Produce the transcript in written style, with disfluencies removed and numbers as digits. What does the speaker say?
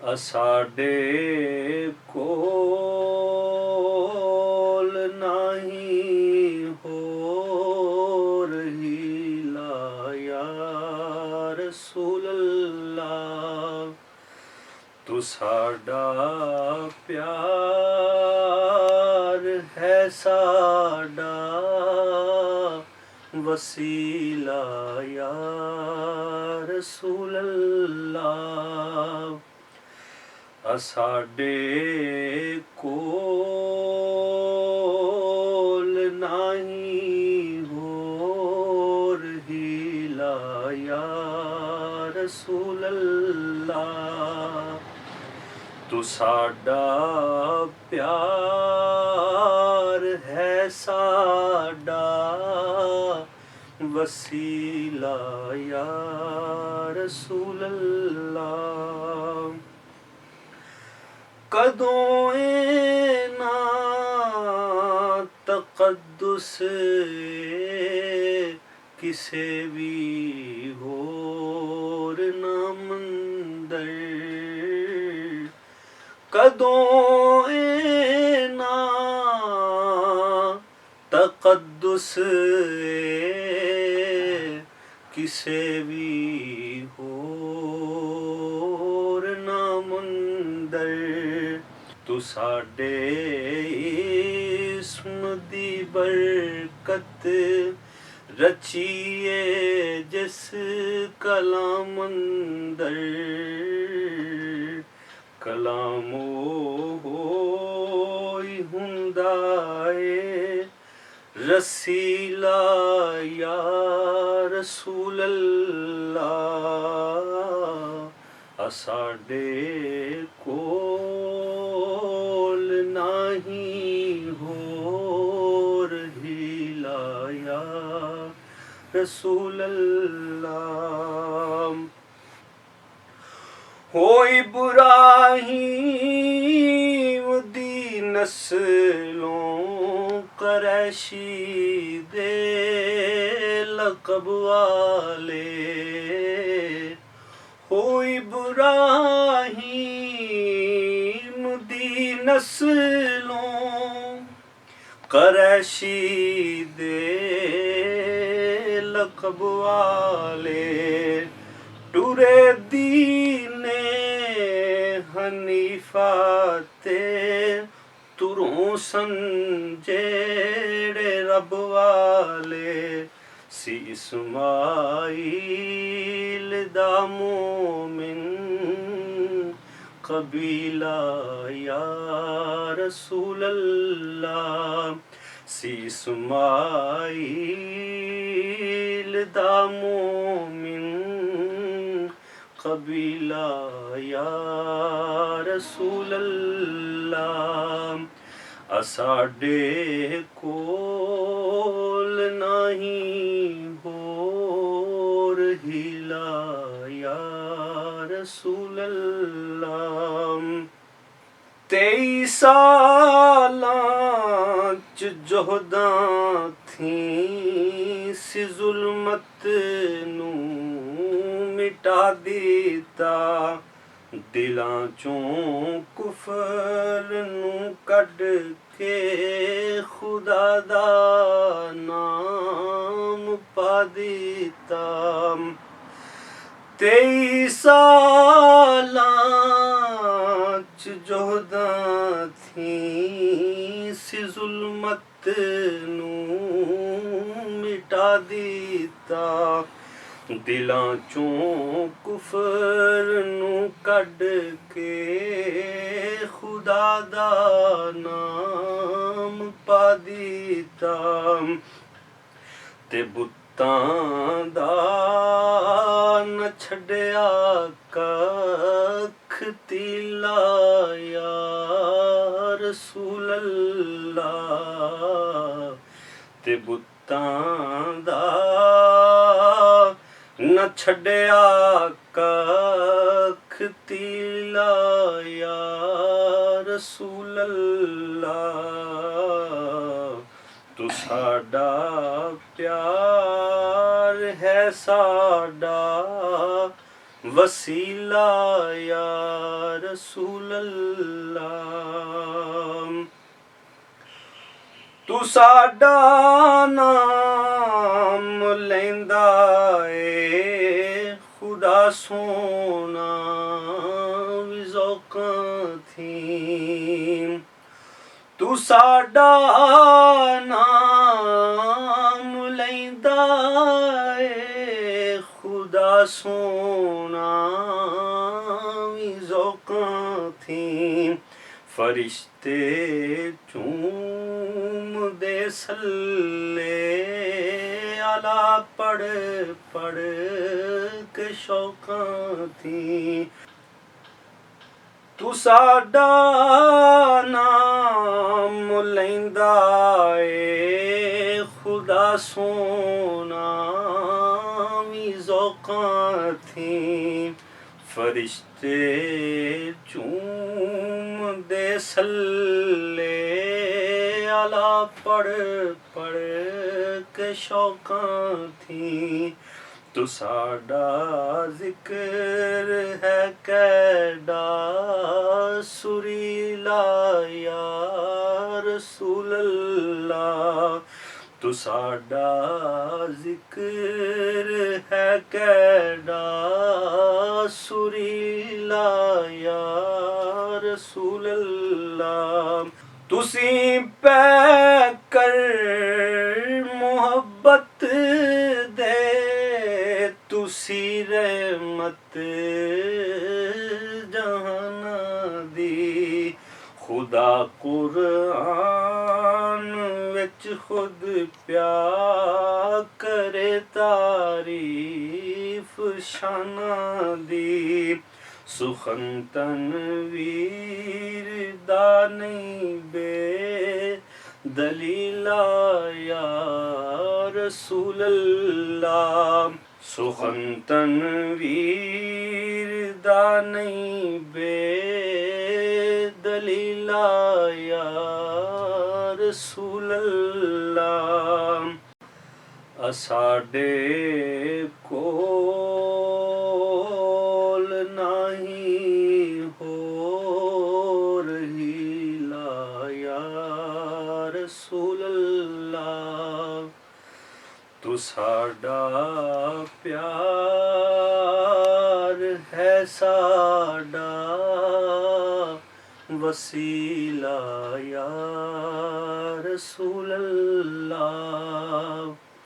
असाडे कोल नाही हो रही ला या रसूल अल्लाह। तू साडा प्यार है साडा वसीला या रसूल अल्लाह। असाडे कोल नाही हो रही ला या रसूल अल्लाह। तू साडा प्यार है साडा वसीला या रसूल अल्लाह। कदों ना तकद्दुस किसे भी होर ना मंदर। कदों ना तकद्दुस किसे भी होर ना मंदर। तू साडे इस्म दी बरकत रचीए जिस कलाम अंदर। कलामो होई हुंदा ए रसीला या रसूल अल्लाह। असाडे कोल नाही हो रही ला या रसूल अल्लाह। हो इब्राहीम दी नस्लों कुरैशी दे लक़ब वाले। हो इब्राहीम दी नस्लों कुरैशी दे लक़ब वाले। टुरे दीने हनीफा ते तुरों सन जेड़े रब वाले। सी इस्माइल दा मोमिन कबीला या रसूल अल्लाह। सी इस्माइल दा मोमिन कबीला या रसूल अल्लाह। असाडे कोल नहीं हो रही ला या रसूल अल्लाह। 23 सालां च जोहदां थी सी जुल्मत नू मिटा दिता। दिलां चों कुफर नू कढ के खुदा दा नाम पा दिता। 23 सालां च जोहदां थी सी जुल्मत नू मिटा दिता। दिलां चों कुफर नू कढ के खुदा दा नाम पा दिता। ते बुत्तां दा न छड्डिया कख तीला या रसूल अल्लाह। ते बुत्तां दा न छड्डिया कख तीला या रसूल अल्लाह। तू साडा प्यार है साडा वसीला या रसूल अल्लाह। तू साडा नाम लैंदा ए खुदा सोना वी ज़ौक़ां थी। तू साडा नाम लैंदा ए खुदा सोना वी ज़ौक़ां थी। फरिश्ते चूमदे सल्ले अला पढ़ पढ़ के शौक़ां थी। तू साडा नाम लैंदा ए खुदा सोना वी ज़ौक़ां थी। फरिश्ते चूमदे सल्ले अला पढ़ पढ़ के शौक़ां थी। तू साडा ज़िक्र है कैडा सुरीला या रसूल अल्लाह। तू साडा ज़िक्र है कैडा सुरीला या रसूल अल्लाह। तुसीं पै कर मोहब्बत दे तुसी रहमत जहाना दी। खुदा कुरान विच खुद प्या करे तारीफ शाना दी। सुखन तनवीर दा नहीं बे दलीला या रसूल अल्लाह। सुखन तनवीर दा नहीं बे दलीला या रसूल अल्लाह। असाडे कोल नहीं हो रही या रसूल अल्लाह। तू साडा प्यार है साडा वसीला या रसूल अल्लाह।